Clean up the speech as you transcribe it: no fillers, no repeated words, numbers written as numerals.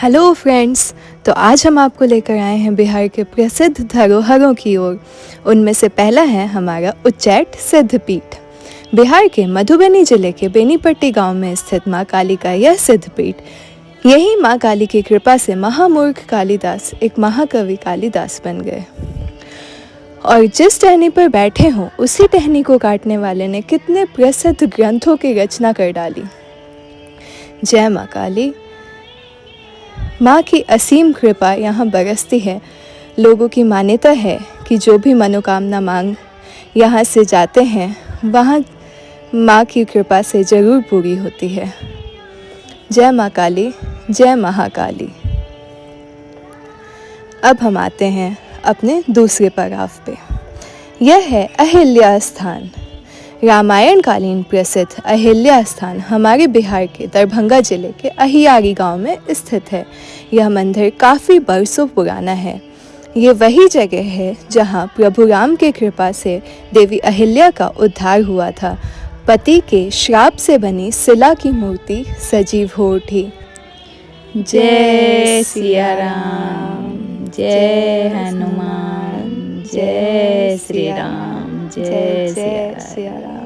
Hello friends. तो आज हम आपको लेकर आए हैं बिहार के प्रसिद्ध धरोहरों की ओर। उनमें से पहला है हमारा उच्चैठ सिद्धपीठ। बिहार के मधुबनी जिले के बेनीपट्टी गांव में स्थित मां काली का यह सिद्धपीठ, यही मां काली की कृपा से महामूर्ख कालिदास एक महाकवि कालिदास बन गए। और जिस टहनी पर बैठे हों उसी टहनी को काटने वाले ने कितने प्रसिद्ध ग्रंथों की रचना कर डाली। जय मां काली। माँ की असीम कृपा यहाँ बरसती है। लोगों की मान्यता है कि जो भी मनोकामना मांग यहाँ से जाते हैं वहाँ माँ की कृपा से ज़रूर पूरी होती है। जय माँ काली, जय महाकाली। अब हम आते हैं अपने दूसरे पड़ाव पे। यह है अहिल्या स्थान। रामायण कालीन प्रसिद्ध अहिल्या स्थान हमारे बिहार के दरभंगा जिले के अहियारी गांव में स्थित है। यह मंदिर काफ़ी बरसों पुराना है। ये वही जगह है जहां प्रभु राम के कृपा से देवी अहिल्या का उद्धार हुआ था। पति के श्राप से बनी शिला की मूर्ति सजीव हो उठी। जय सिया राम, जय हनुमान, जय श्री राम, जय सिया राम।